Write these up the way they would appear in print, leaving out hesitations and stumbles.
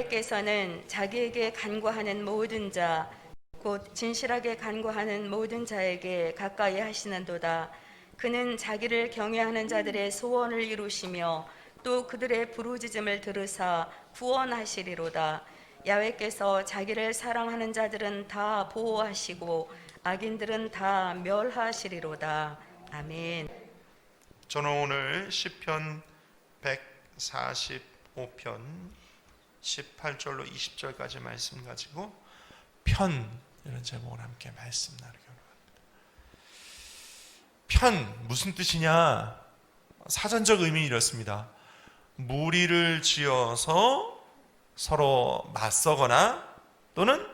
께서는 자기에게 간구하는 모든 자, 곧 진실하게 간구하는 모든 자에게 가까이 하시는도다. 그는 자기를 경외하는 자들의 소원을 이루시며 또 그들의 부르짖음을 들으사 구원하시리로다. 야훼께서 자기를 사랑하는 자들은 다 보호하시고 악인들은 다 멸하시리로다. 아멘. 저는 오늘 시편 145편 18절로 20절까지 말씀 가지고 편 이런 제목을 함께 말씀 나누기 원합니다. 편 무슨 뜻이냐? 사전적 의미 이렇습니다. 무리를 지어서 서로 맞서거나 또는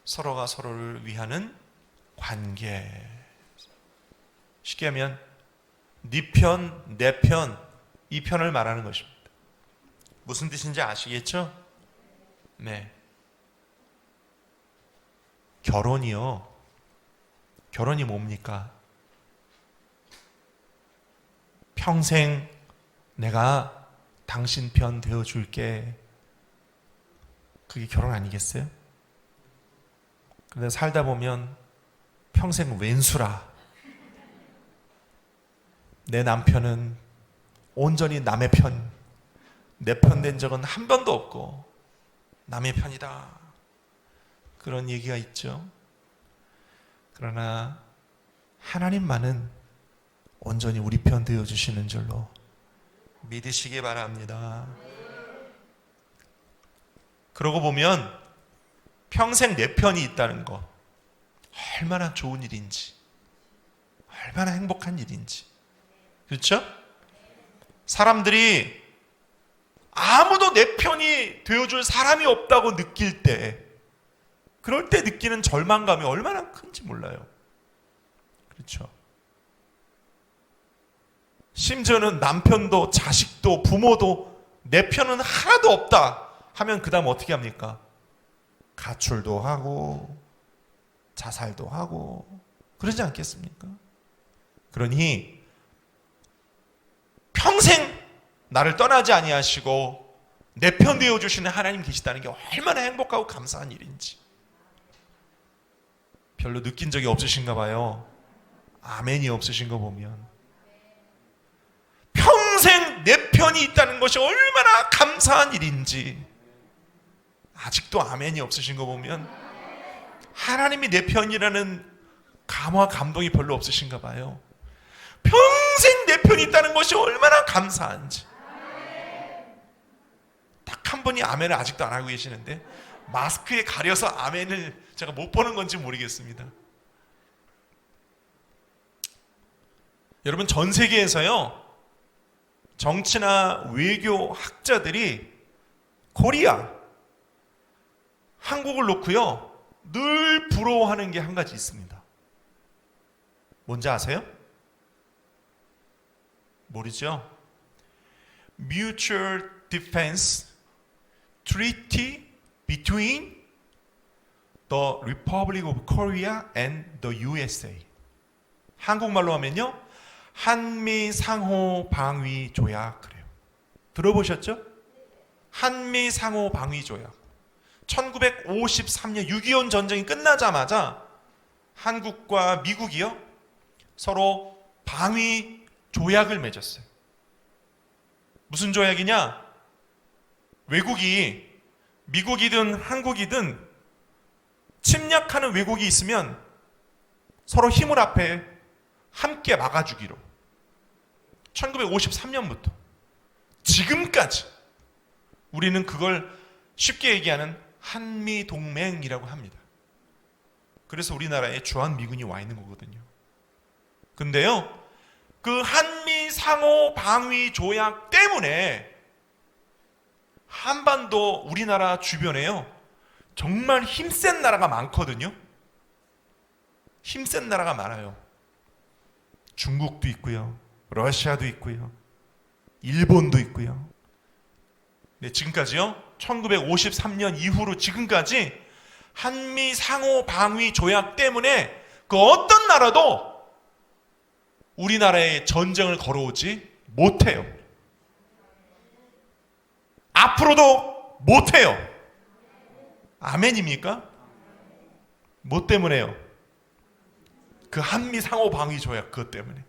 서로가 서로를 위하는 관계. 쉽게 하면 네 편, 내 편, 이 편을 말하는 것입니다. 무슨 뜻인지 아시겠죠? 네. 결혼이요. 결혼이 뭡니까? 평생 내가 당신 편 되어줄게. 그게 결혼 아니겠어요? 근데 살다 보면 평생 왼수라. 내 남편은 온전히 남의 편, 내 편 된 적은 한 번도 없고 남의 편이다. 그런 얘기가 있죠. 그러나 하나님만은 온전히 우리 편 되어주시는 줄로 믿으시기 바랍니다. 그러고 보면 평생 내 편이 있다는 거 얼마나 좋은 일인지, 얼마나 행복한 일인지. 그렇죠? 사람들이 아무도 내 편이 되어줄 사람이 없다고 느낄 때, 그럴 때 느끼는 절망감이 얼마나 큰지 몰라요. 그렇죠? 심지어는 남편도 자식도 부모도 내 편은 하나도 없다 하면 그 다음 어떻게 합니까? 가출도 하고 자살도 하고 그러지 않겠습니까? 그러니 평생 나를 떠나지 아니하시고 내 편 되어주시는 하나님 계시다는 게 얼마나 행복하고 감사한 일인지 별로 느낀 적이 없으신가 봐요. 아멘이 없으신 거 보면. 평생 내 편이 있다는 것이 얼마나 감사한 일인지 아직도 아멘이 없으신 거 보면 하나님이 내 편이라는 감화 감동이 별로 없으신가 봐요. 평생 내 편이 있다는 것이 얼마나 감사한지. 딱 한 분이 아멘을 아직도 안 하고 계시는데 마스크에 가려서 아멘을 제가 못 보는 건지 모르겠습니다. 여러분, 전 세계에서요 정치나 외교 학자들이 코리아, 한국을 놓고요 늘 부러워하는 게 한 가지 있습니다. 뭔지 아세요? 모르죠? Mutual Defense Treaty between the Republic of Korea and the USA. 한국말로 하면요 한미 상호 방위 조약. 그래요. 들어보셨죠? 한미 상호 방위 조약. 1953년 6.25 전쟁이 끝나자마자 한국과 미국이요 서로 방위 조약을 맺었어요. 무슨 조약이냐? 외국이 미국이든 한국이든 침략하는 외국이 있으면 서로 힘을 합해 함께 막아주기로. 1953년부터 지금까지 우리는 그걸 쉽게 얘기하는 한미동맹이라고 합니다. 그래서 우리나라에 주한미군이 와 있는 거거든요. 근데요 그 한미 상호 방위 조약 때문에 한반도 우리나라 주변에요 정말 힘센 나라가 많거든요. 힘센 나라가 많아요. 중국도 있고요, 러시아도 있고요, 일본도 있고요. 네, 지금까지요 1953년 이후로 지금까지 한미 상호 방위 조약 때문에 그 어떤 나라도 우리나라에 전쟁을 걸어오지 못해요. 앞으로도 못해요. 아멘입니까? 뭐 때문에요? 그 한미 상호 방위 조약 그것 때문에.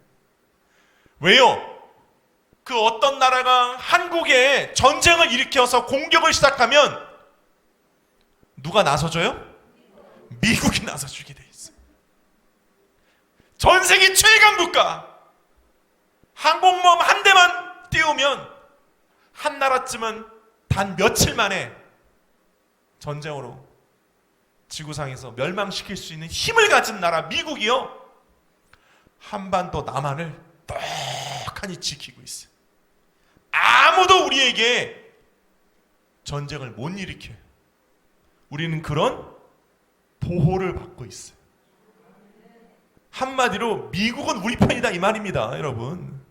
왜요? 그 어떤 나라가 한국에 전쟁을 일으켜서 공격을 시작하면 누가 나서줘요? 미국이 나서주게 돼 있어요. 전 세계 최강 국가. 항공모함 한 대만 띄우면 한 나라쯤은 단 며칠 만에 전쟁으로 지구상에서 멸망시킬 수 있는 힘을 가진 나라 미국이요, 한반도 남한을 떡하니 지키고 있어요. 아무도 우리에게 전쟁을 못 일으켜요. 우리는 그런 보호를 받고 있어요. 한마디로 미국은 우리 편이다 이 말입니다, 여러분.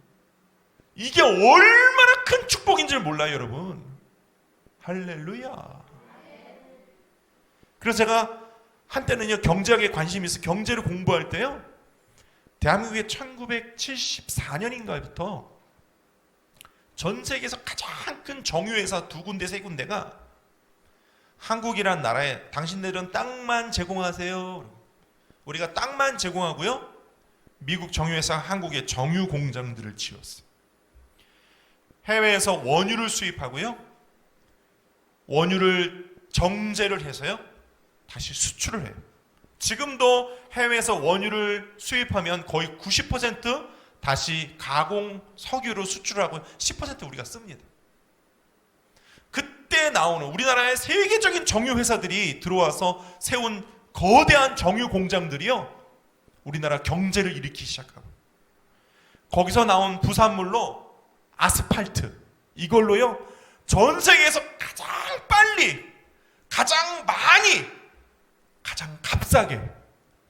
이게 얼마나 큰 축복인 줄 몰라요, 여러분. 할렐루야. 그래서 제가 한때는요, 경제학에 관심이 있어 경제를 공부할 때요, 대한민국의 1974년인가부터 전 세계에서 가장 큰 정유회사 두 군데 세 군데가 한국이란 나라에 당신들은 땅만 제공하세요. 우리가 땅만 제공하고요, 미국 정유회사 한국에 정유 공장들을 지었어요. 해외에서 원유를 수입하고요, 원유를 정제를 해서요 다시 수출을 해요. 지금도 해외에서 원유를 수입하면 거의 90% 다시 가공 석유로 수출을 하고 10% 우리가 씁니다. 그때 나오는 우리나라의 세계적인 정유 회사들이 들어와서 세운 거대한 정유 공장들이요, 우리나라 경제를 일으키기 시작하고, 거기서 나온 부산물로 아스팔트, 이걸로요 전 세계에서 가장 빨리, 가장 많이, 가장 값싸게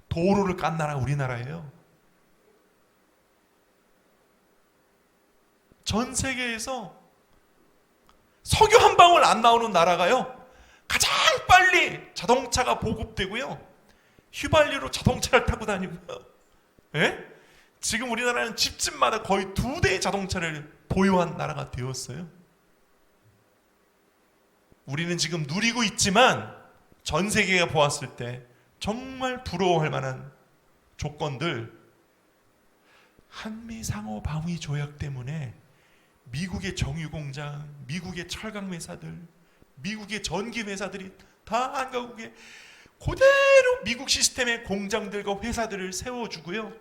도로를 깐 나라가 우리나라예요. 전 세계에서 석유 한 방울 안 나오는 나라가요 가장 빨리 자동차가 보급되고요, 휘발유로 자동차를 타고 다니고요. 예? 지금 우리나라는 집집마다 거의 2대의 자동차를 보유한 나라가 되었어요. 우리는 지금 누리고 있지만 전 세계가 보았을 때 정말 부러워할 만한 조건들, 한미 상호 방위 조약 때문에 미국의 정유공장, 미국의 철강 회사들, 미국의 전기 회사들이 다 한국에 그대로 미국 시스템의 공장들과 회사들을 세워주고요,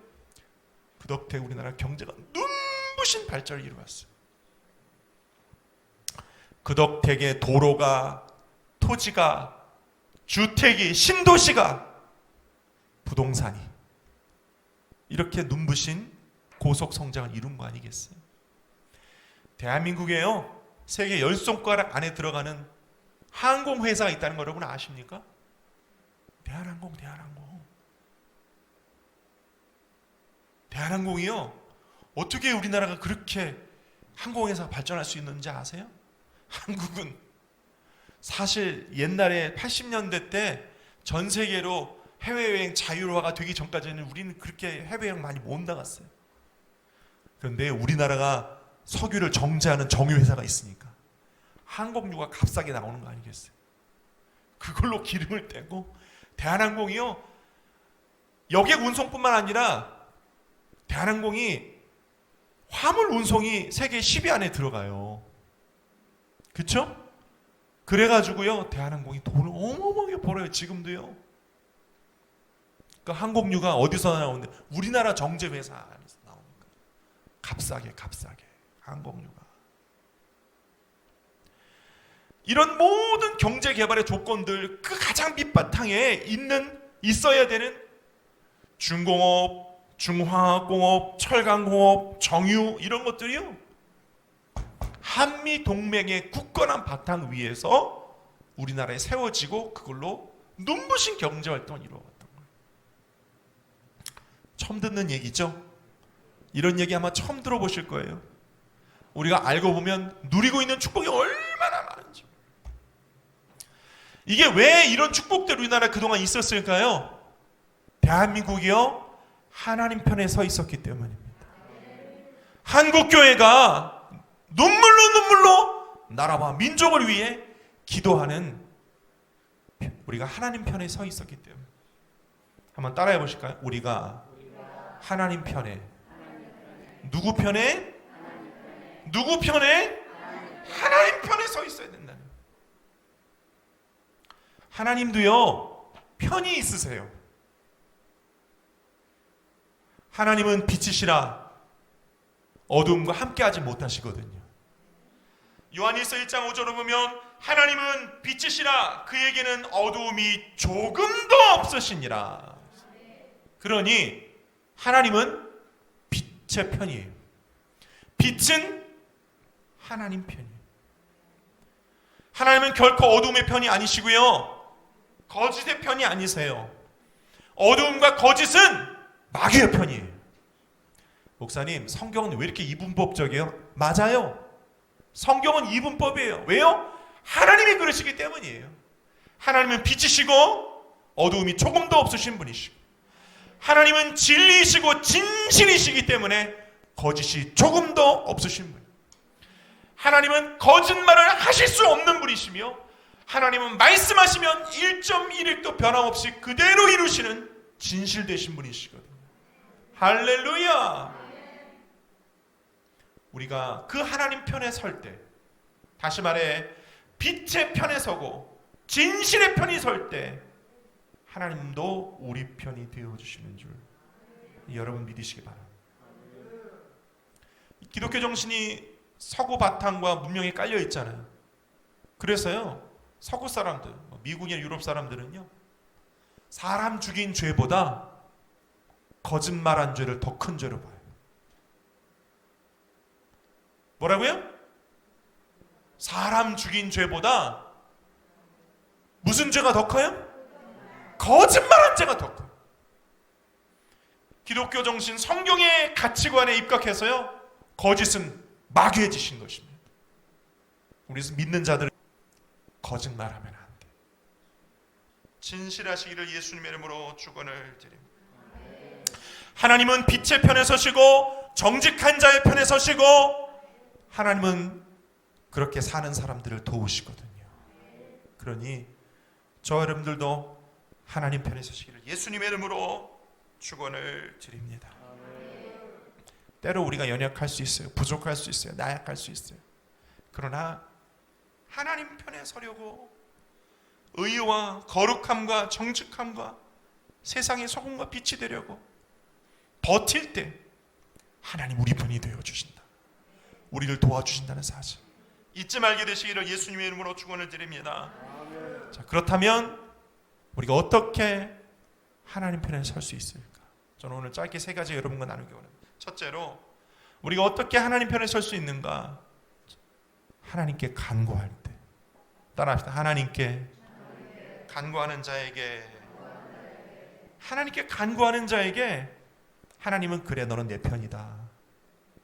그 덕택 우리나라 경제가 눈부신 발전을 이루었어요. 그 덕택에 도로가, 토지가, 주택이, 신도시가, 부동산이 이렇게 눈부신 고속 성장을 이룬 거 아니겠어요? 대한민국에요, 세계 10손가락 안에 들어가는 항공회사가 있다는 거 여러분 아십니까? 대한항공. 대한항공이요, 어떻게 우리나라가 그렇게 항공회사가 발전할 수 있는지 아세요? 한국은 사실 옛날에 80년대 때 전 세계로 해외여행 자유화가 되기 전까지는 우리는 그렇게 해외여행 많이 못 나갔어요. 그런데 우리나라가 석유를 정제하는 정유회사가 있으니까 항공유가 값싸게 나오는 거 아니겠어요? 그걸로 기름을 떼고 대한항공이요, 여객 운송뿐만 아니라 대한항공이 화물 운송이 세계 10위 안에 들어가요. 그쵸? 그래가지고요 대한항공이 돈을 어마어마하게 벌어요. 지금도요. 그러니까 항공유가 어디서 나오는데 우리나라 정제회사 안에서 나오니까 값싸게 항공유가. 이런 모든 경제 개발의 조건들, 그 가장 밑바탕에 있어야 되는 중공업, 중화학공업, 철강공업, 정유, 이런 것들이요, 한미 동맹의 굳건한 바탕 위에서 우리나라에 세워지고 그걸로 눈부신 경제 활동을 이루어왔던 거예요. 처음 듣는 얘기죠? 이런 얘기 아마 처음 들어보실 거예요. 우리가 알고 보면 누리고 있는 축복이 얼마나 많은지. 이게 왜 이런 축복들 우리나라에 그동안 있었을까요? 대한민국이요, 하나님 편에 서 있었기 때문입니다. 한국교회가 눈물로 나라와 민족을 위해 기도하는 우리가 하나님 편에 서 있었기 때문에. 한번 따라해 보실까요? 우리가 하나님 편에. 누구 편에? 누구 편에? 하나님 편에 서 있어야 된다는. 하나님도요 편이 있으세요. 하나님은 빛이시라 어두움과 함께하지 못하시거든요. 요한일서 1장 5절을 보면 하나님은 빛이시라 그에게는 어두움이 조금도 없으시니라. 그러니 하나님은 빛의 편이에요. 빛은 하나님 편이에요. 하나님은 결코 어두움의 편이 아니시고요, 거짓의 편이 아니세요. 어두움과 거짓은 마귀의 편이에요. 목사님, 성경은 왜 이렇게 이분법적이에요? 맞아요. 성경은 이분법이에요. 왜요? 하나님이 그러시기 때문이에요. 하나님은 빛이시고 어두움이 조금도 없으신 분이시고, 하나님은 진리이시고 진실이시기 때문에 거짓이 조금도 없으신 분. 하나님은 거짓말을 하실 수 없는 분이시며, 하나님은 말씀하시면 1.1획도 변함없이 그대로 이루시는 진실되신 분이시거든요. 할렐루야. 우리가 그 하나님 편에 설 때, 다시 말해 빛의 편에 서고 진실의 편이 설 때 하나님도 우리 편이 되어주시는 줄 여러분 믿으시기 바랍니다. 기독교 정신이 서구 바탕과 문명에 깔려 있잖아요. 그래서요, 서구 사람들, 미국이나 유럽 사람들은요, 사람 죽인 죄보다 거짓말한 죄를 더 큰 죄로 봐요. 뭐라고요? 사람 죽인 죄보다 무슨 죄가 더 커요? 거짓말한 죄가 더 커요. 기독교 정신, 성경의 가치관에 입각해서요, 거짓은 마귀의 짓인 것입니다. 우리 믿는 자들은 거짓말하면 안 돼. 진실하시기를 예수님의 이름으로 축원을 드립니다. 하나님은 빛의 편에 서시고 정직한 자의 편에 서시고, 하나님은 그렇게 사는 사람들을 도우시거든요. 그러니 저 여러분들도 하나님 편에 서시기를 예수님의 이름으로 축원을 드립니다. 때로 우리가 연약할 수 있어요. 부족할 수 있어요. 나약할 수 있어요. 그러나 하나님 편에 서려고 의와 거룩함과 정직함과 세상의 소금과 빛이 되려고 버틸 때 하나님 우리 편이 되어주신다. 우리를 도와주신다는 사실 잊지 말게 되시기를 예수님의 이름으로 축원을 드립니다. 자, 그렇다면 우리가 어떻게 하나님 편에 설 수 있을까? 저는 오늘 짧게 세 가지 여러분과 나누기 원합니다. 첫째로, 우리가 어떻게 하나님 편에 설 수 있는가? 하나님께 간구할 때. 따라합시다. 하나님께 간구하는 자에게, 하나님께 간구하는 자에게 하나님은 그래, 너는 내 편이다,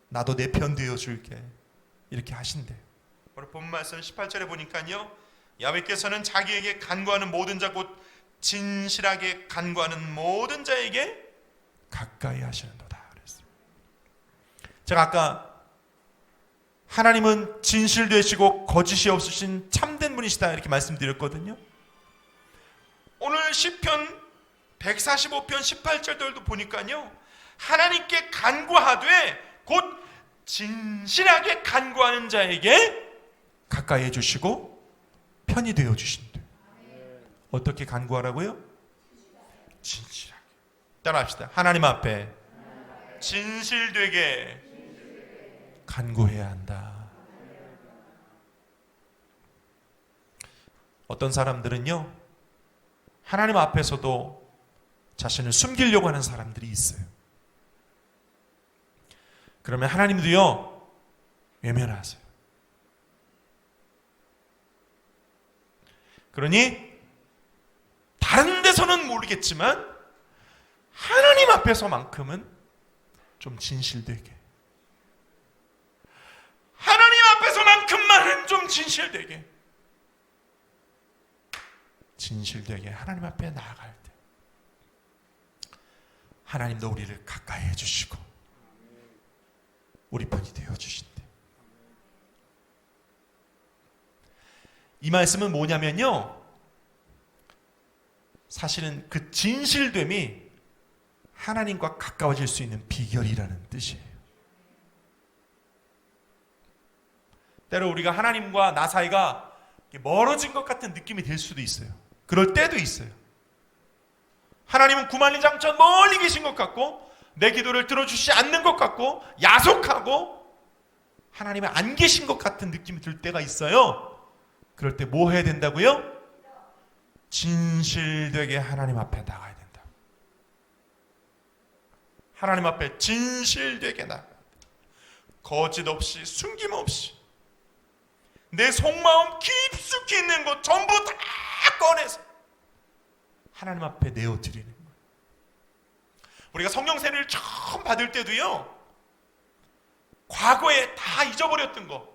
나도 내 편 되어줄게, 이렇게 하신대. 오늘 본 말씀 18절에 보니까요, 야훼께서는 자기에게 간구하는 모든 자, 곧 진실하게 간구하는 모든 자에게 가까이 하시는도다 그랬어요. 제가 아까 하나님은 진실되시고 거짓이 없으신 참된 분이시다 이렇게 말씀드렸거든요. 오늘 시편 145편 18절도 보니까요, 하나님께 간구하되 곧 진실하게 간구하는 자에게 가까이 해주시고 편이 되어주신대. 어떻게 간구하라고요? 진실하게. 따라합시다. 하나님 앞에 진실되게 간구해야 한다. 어떤 사람들은요, 하나님 앞에서도 자신을 숨기려고 하는 사람들이 있어요. 그러면 하나님도요, 외면하세요. 그러니 다른 데서는 모르겠지만 하나님 앞에서만큼은 좀 진실되게, 하나님 앞에서만큼만은 좀 진실되게 하나님 앞에 나아갈 때 하나님도 우리를 가까이 해주시고 우리 편이 되어주신대. 이 말씀은 뭐냐면요, 사실은 그 진실됨이 하나님과 가까워질 수 있는 비결이라는 뜻이에요. 때로 우리가 하나님과 나 사이가 멀어진 것 같은 느낌이 들 수도 있어요. 그럴 때도 있어요. 하나님은 구만리장천 멀리 계신 것 같고 내 기도를 들어주시지 않는 것 같고 야속하고 하나님은 안 계신 것 같은 느낌이 들 때가 있어요. 그럴 때 뭐 해야 된다고요? 진실되게 하나님 앞에 나가야 된다. 하나님 앞에 진실되게 나가야 된다. 거짓 없이 숨김없이 내 속마음 깊숙이 있는 것 전부 다 꺼내서 하나님 앞에 내어드리는 거예요. 우리가 성령 세례를 처음 받을 때도요, 과거에 다 잊어버렸던 거,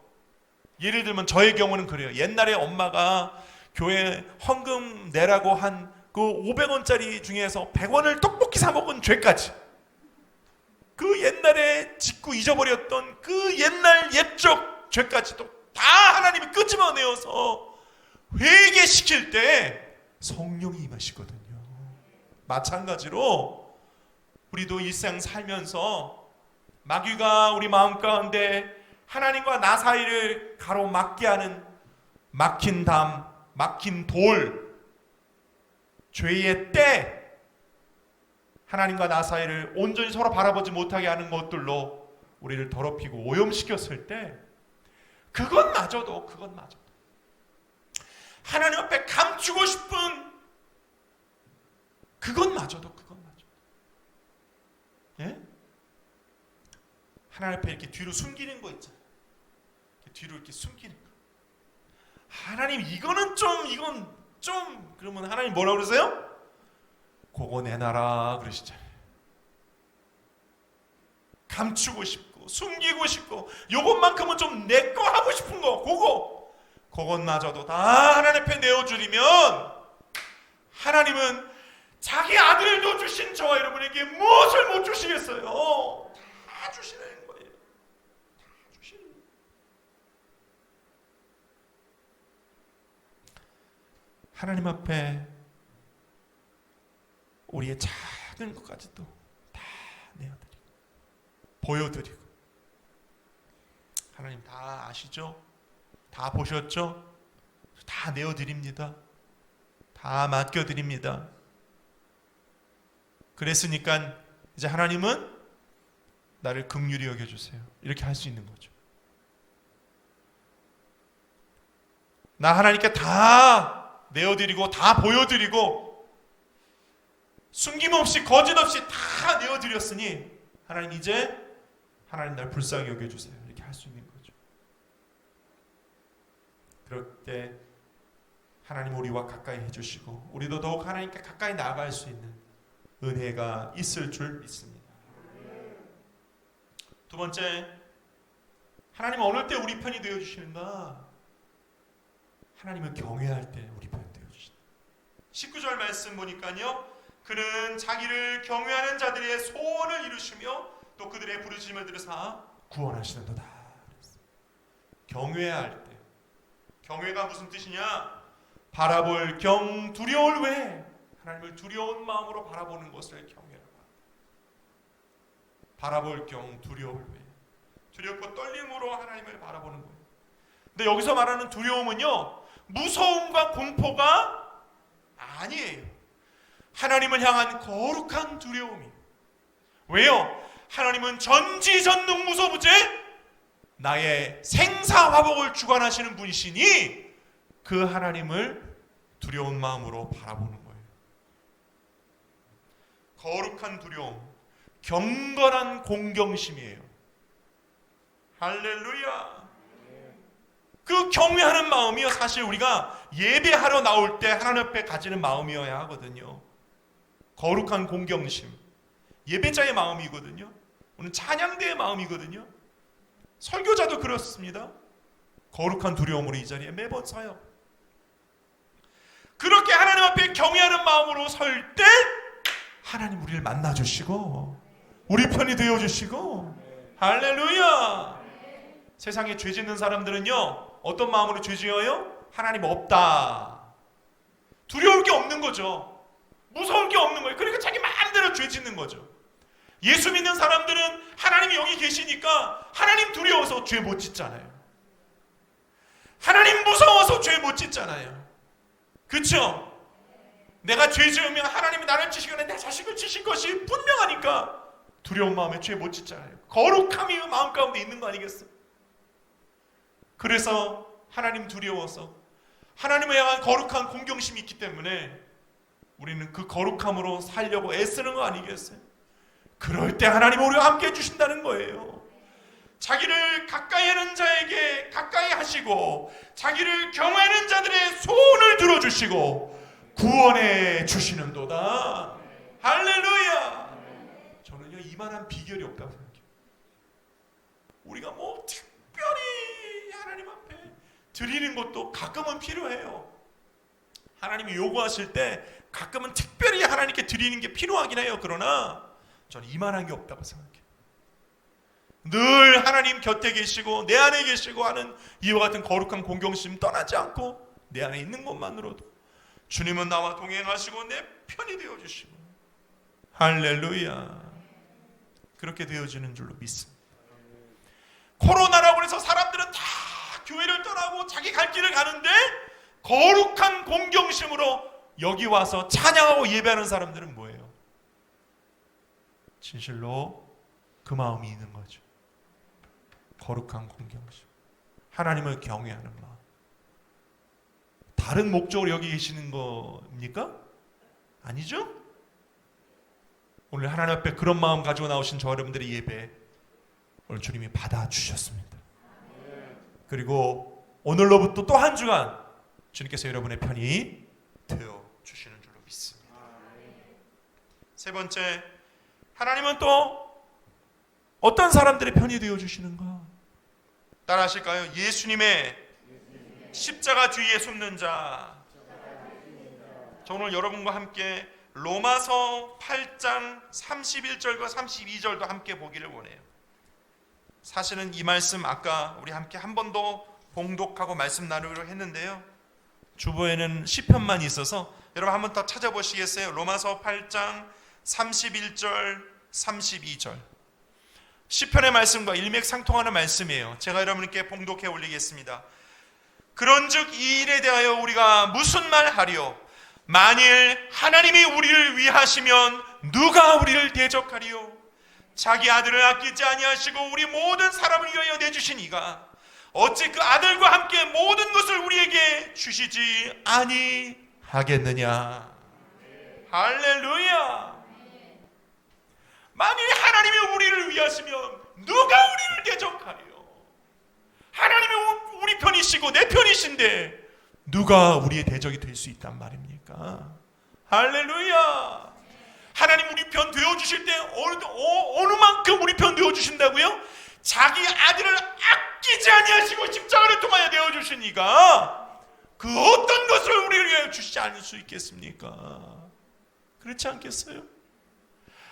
예를 들면 저의 경우는 그래요. 옛날에 엄마가 교회 헌금 내라고 한 그 500원짜리 중에서 100원을 떡볶이 사 먹은 죄까지, 그 옛날에 짓고 잊어버렸던 그 옛날 옛적 죄까지도 다 하나님이 끄집어내어서 회개시킬 때 성령이 임하시거든요. 마찬가지로 우리도 일생 살면서 마귀가 우리 마음 가운데 하나님과 나 사이를 가로막게 하는 막힌 담, 막힌 돌, 죄의 때, 하나님과 나 사이를 온전히 서로 바라보지 못하게 하는 것들로 우리를 더럽히고 오염시켰을 때, 그것마저도 하나님 앞에 감추고 싶은 그것마저도 예? 하나님 앞에 이렇게 뒤로 숨기는 거 있잖아요. 뒤로 이렇게 숨기는 거. 하나님 이건 좀 그러면 하나님 뭐라고 그러세요? 그거 내놔라 그러시잖아요. 감추고 싶고 숨기고 싶고 요것만큼은 좀 내 거 하고 싶은 거 그것마저도 다 하나님 앞에 내어주리면 하나님은 자기 아들도 주신 저와 여러분에게 무엇을 못 주시겠어요? 다 주시는 거예요. 다 주시는 거예요. 하나님 앞에 우리의 작은 것까지도 다 내어드리고 보여드리고, 하나님 다 아시죠? 다 보셨죠? 다 내어드립니다. 다 맡겨드립니다. 그랬으니까 이제 하나님은 나를 긍휼히 여겨주세요. 이렇게 할 수 있는 거죠. 나 하나님께 다 내어드리고 다 보여드리고 숨김없이 거짓 없이 다 내어드렸으니 하나님 이제 하나님 날 불쌍히 여겨주세요. 이렇게 할 수 있는 거죠. 그럴 때 하나님 우리와 가까이 해주시고 우리도 더욱 하나님께 가까이 나아갈 수 있는 은혜가 있을 줄 믿습니다. 두 번째, 하나님은 어느 때 우리 편이 되어주시는가? 하나님은 경외할 때 우리 편이 되어주신다. 19절 말씀 보니까요, 그는 자기를 경외하는 자들의 소원을 이루시며 또 그들의 부르심을 들으사 구원하시는도다. 경외할 때, 경외가 무슨 뜻이냐? 바라볼 경 두려울 외에 하나님을 두려운 마음으로 바라보는 것을 경외하라. 바라볼 경 두려울 외에, 두렵고 떨림으로 하나님을 바라보는 거예요. 근데 여기서 말하는 두려움은요, 무서움과 공포가 아니에요. 하나님을 향한 거룩한 두려움이에요. 왜요? 하나님은 전지전능무소부재 나의 생사화복을 주관하시는 분이시니 그 하나님을 두려운 마음으로 바라보는 거예요. 거룩한 두려움, 경건한 공경심이에요. 할렐루야. 그 경외하는 마음이요, 사실 우리가 예배하러 나올 때 하나님 앞에 가지는 마음이어야 하거든요. 거룩한 공경심, 예배자의 마음이거든요. 오늘 찬양대의 마음이거든요. 설교자도 그렇습니다. 거룩한 두려움으로 이 자리에 매번 서요. 그렇게 하나님 앞에 경외하는 마음으로 설 때 하나님 우리를 만나주시고 우리 편이 되어주시고, 할렐루야. 세상에 죄 짓는 사람들은요, 어떤 마음으로 죄 지어요? 하나님 없다, 두려울 게 없는 거죠. 무서울 게 없는 거예요. 그러니까 자기 마음대로 죄 짓는 거죠. 예수 믿는 사람들은 하나님이 여기 계시니까 하나님 두려워서 죄 못 짓잖아요. 하나님 무서워서 죄 못 짓잖아요. 그렇죠? 내가 죄 지으면 하나님이 나를 치시거나 내 자식을 치실 것이 분명하니까 두려운 마음에 죄 못 짓잖아요. 거룩함이 마음 가운데 있는 거 아니겠어요? 그래서 하나님 두려워서 하나님에 향한 거룩한 공경심이 있기 때문에 우리는 그 거룩함으로 살려고 애쓰는 거 아니겠어요? 그럴 때 하나님은 우리와 함께 해주신다는 거예요. 자기를 가까이 하는 자에게 가까이 하시고 자기를 경외하는 자들의 소원을 들어주시고 구원해 주시는도다. 할렐루야. 저는요 이만한 비결이 없다고 생각해요. 우리가 뭐 특별히 하나님 앞에 드리는 것도 가끔은 필요해요. 하나님이 요구하실 때 가끔은 특별히 하나님께 드리는 게 필요하긴 해요. 그러나 저는 이만한 게 없다고 생각해요. 늘 하나님 곁에 계시고 내 안에 계시고 하는 이와 같은 거룩한 공경심 떠나지 않고 내 안에 있는 것만으로도 주님은 나와 동행하시고 내 편이 되어주시고 할렐루야. 그렇게 되어지는 줄로 믿습니다. 코로나라고 해서 사람들은 다 교회를 떠나고 자기 갈 길을 가는데 거룩한 공경심으로 여기 와서 찬양하고 예배하는 사람들은 뭐예요? 진실로 그 마음이 있는 거죠. 거룩한 공경심, 하나님을 경외하는 마음. 다른 목적으로 여기 계시는 겁니까? 아니죠? 오늘 하나님 앞에 그런 마음 가지고 나오신 저 여러분들의 예배 오늘 주님이 받아주셨습니다. 그리고 오늘로부터 또 한 주간 주님께서 여러분의 편이 되어주시는 줄로 믿습니다. 세 번째, 하나님은 또 어떤 사람들의 편이 되어주시는가? 따라 하실까요? 예수님의 십자가 뒤에 숨는 자. 저 오늘 여러분과 함께 로마서 8장 31절과 32절도 함께 보기를 원해요. 사실은 이 말씀 아까 우리 함께 한 번 더 봉독하고 말씀 나누기로 했는데요. 주보에는 시편만 있어서 여러분 한 번 더 찾아보시겠어요? 로마서 8장 31절 32절. 시편의 말씀과 일맥상통하는 말씀이에요. 제가 여러분께 봉독해 올리겠습니다. 그런즉 이 일에 대하여 우리가 무슨 말하리요? 만일 하나님이 우리를 위하시면 누가 우리를 대적하리요? 자기 아들을 아끼지 아니하시고 우리 모든 사람을 위하여 내주신 이가 어찌 그 아들과 함께 모든 것을 우리에게 주시지 아니하겠느냐? 할렐루야. 만일 하나님이 우리를 위하시면 누가 우리를 대적하리요? 하나님이 우리 편이시고 내 편이신데 누가 우리의 대적이 될 수 있단 말입니까? 할렐루야. 하나님 우리 편 되어주실 때 어느 만큼 우리 편 되어주신다고요? 자기 아들을 아끼지 아니하시고 십자가를 통하여 내어주시니까 그 어떤 것을 우리를 위하여 주시지 않을 수 있겠습니까? 그렇지 않겠어요?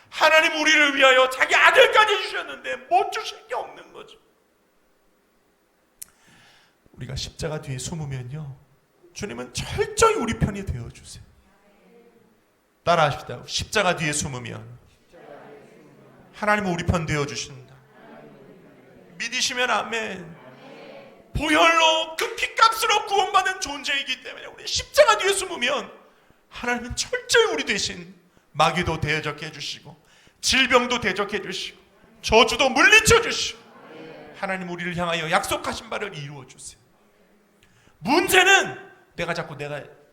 하나님 우리를 위하여 자기 아들까지 주셨는데 못 주실 게 없는 거죠. 우리가 십자가 뒤에 숨으면요 주님은 철저히 우리 편이 되어주세요. 따라 하십시다. 십자가 뒤에 숨으면 하나님은 우리 편 되어주신다. 믿으시면 아멘. 보혈로 그 피값으로 구원받은 존재이기 때문에 우리 십자가 뒤에 숨으면 하나님은 철저히 우리 대신 마귀도 대적해 주시고 질병도 대적해 주시고 저주도 물리쳐 주시고 하나님 우리를 향하여 약속하신 바를 이루어 주세요. 문제는 내가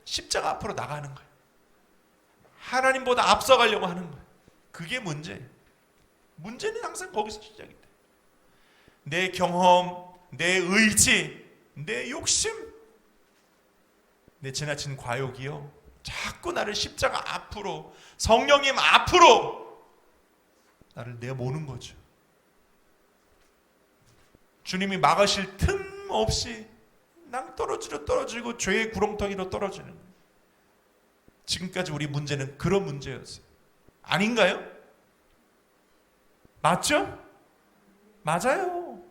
십자가 앞으로 나가는 거예요. 하나님보다 앞서가려고 하는 거예요. 그게 문제예요. 문제는 항상 거기서 시작이 돼요. 내 경험, 내 의지, 내 욕심, 내 지나친 과욕이요 자꾸 나를 십자가 앞으로, 성령님 앞으로 나를 내모는 거죠. 주님이 막으실 틈 없이 떨어지고 죄의 구렁텅이로 떨어지는 거예요. 지금까지 우리 문제는 그런 문제였어요. 아닌가요? 맞죠? 맞아요.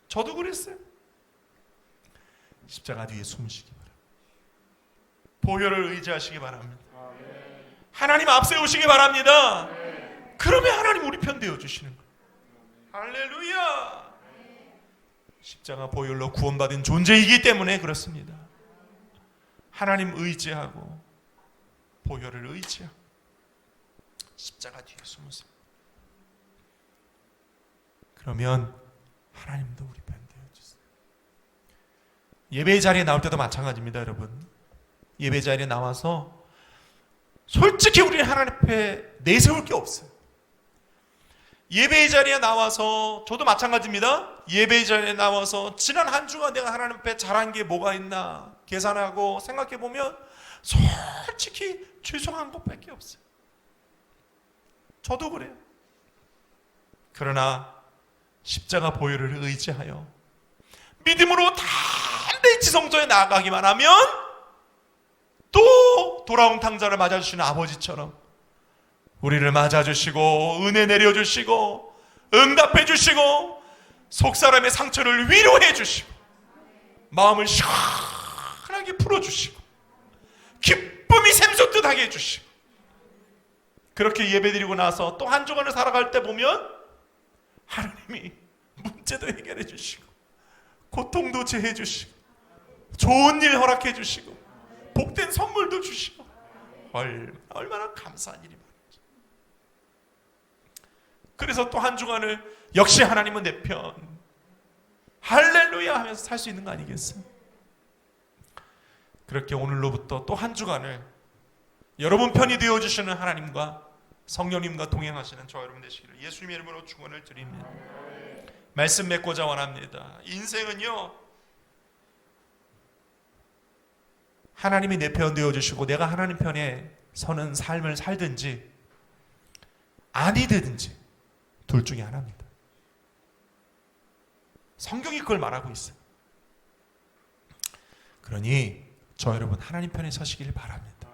저도 그랬어요. 십자가 뒤에 숨으시기 바랍니다. 보혈을 의지하시기 바랍니다. 하나님 앞세우시기 바랍니다. 그러면 하나님 우리 편 되어주시는 거예요. 할렐루야. 십자가 보혈로 구원받은 존재이기 때문에 그렇습니다. 하나님 의지하고 보혈을 의지하고 십자가 뒤에 숨으세요. 그러면 하나님도 우리 편 되어주세요. 예배 자리에 나올 때도 마찬가지입니다, 여러분. 예배 자리에 나와서 솔직히 우리는 하나님 앞에 내세울 게 없어요. 예배 자리에 나와서 저도 마찬가지입니다. 예배 자리에 나와서 지난 한 주간 내가 하나님 앞에 잘한 게 뭐가 있나 계산하고 생각해 보면 솔직히 죄송한 것밖에 없어요. 저도 그래요. 그러나 십자가 보혈을 의지하여 믿음으로 담대히 지성소에 나아가기만 하면 또 돌아온 탕자를 맞아주시는 아버지처럼 우리를 맞아주시고 은혜 내려주시고 응답해주시고 속사람의 상처를 위로해주시고 마음을 시원하게 풀어주시고 기쁨이 샘솟듯 하게 해주시고 그렇게 예배드리고 나서 또 한 주간을 살아갈 때 보면 하나님이 문제도 해결해 주시고 고통도 제해 주시고 좋은 일 허락해 주시고 복된 선물도 주시고 얼마나 감사한 일이 많은지. 그래서 또 한 주간을 역시 하나님은 내 편 할렐루야 하면서 살 수 있는 거 아니겠어요? 그렇게 오늘로부터 또 한 주간을 여러분 편이 되어주시는 하나님과 성령님과 동행하시는 저와 여러분 되시기를 예수님의 이름으로 축원을 드립니다. 말씀 맺고자 원합니다. 인생은요 하나님이 내 편 되어주시고 내가 하나님 편에 서는 삶을 살든지 아니든지 둘 중에 하나입니다. 성경이 그걸 말하고 있어요. 그러니 저 여러분 하나님 편에 서시길 바랍니다.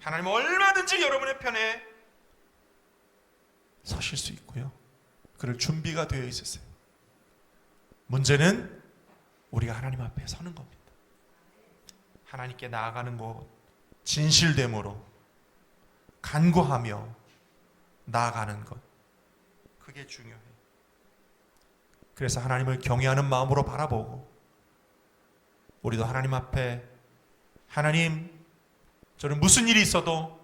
하나님은 얼마든지 여러분의 편에 서실 수 있고요. 그럴 준비가 되어 있으세요. 문제는 우리가 하나님 앞에 서는 겁니다. 하나님께 나아가는 것, 진실됨으로 간구하며 나아가는 것, 그게 중요해요. 그래서 하나님을 경외하는 마음으로 바라보고 우리도 하나님 앞에 하나님 저는 무슨 일이 있어도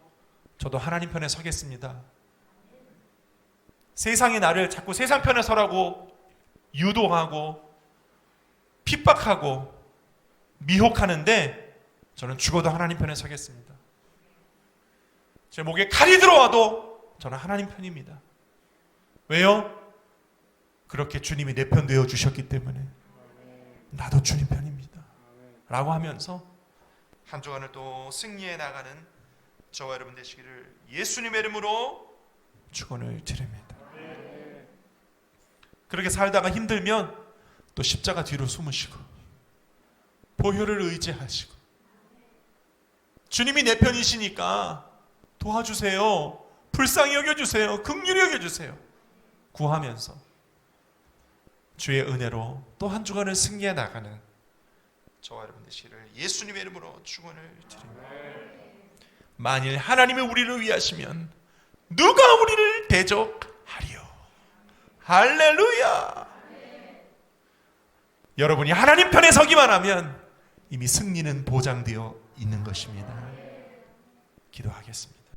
저도 하나님 편에 서겠습니다. 세상이 나를 자꾸 세상 편에 서라고 유도하고 핍박하고 미혹하는데 저는 죽어도 하나님 편에 서겠습니다. 제 목에 칼이 들어와도 저는 하나님 편입니다. 왜요? 그렇게 주님이 내 편 되어 주셨기 때문에 나도 주님 편입니다. 라고 하면서 한 주간을 또 승리해 나가는 저와 여러분 되시기를 예수님의 이름으로 축원을 드립니다. 그렇게 살다가 힘들면 또 십자가 뒤로 숨으시고 보혈을 의지하시고 주님이 내 편이시니까 도와주세요. 불쌍히 여겨주세요. 긍휼히 여겨주세요. 구하면서 주의 은혜로 또 한 주간을 승리해 나가는 저와 여러분 되시기를 예수님의 이름으로 축원을 드립니다. 만일 하나님이 우리를 위하시면 누가 우리를 대적하리요? 할렐루야. 여러분이 하나님 편에 서기만 하면 이미 승리는 보장되어 있는 것입니다. 기도하겠습니다.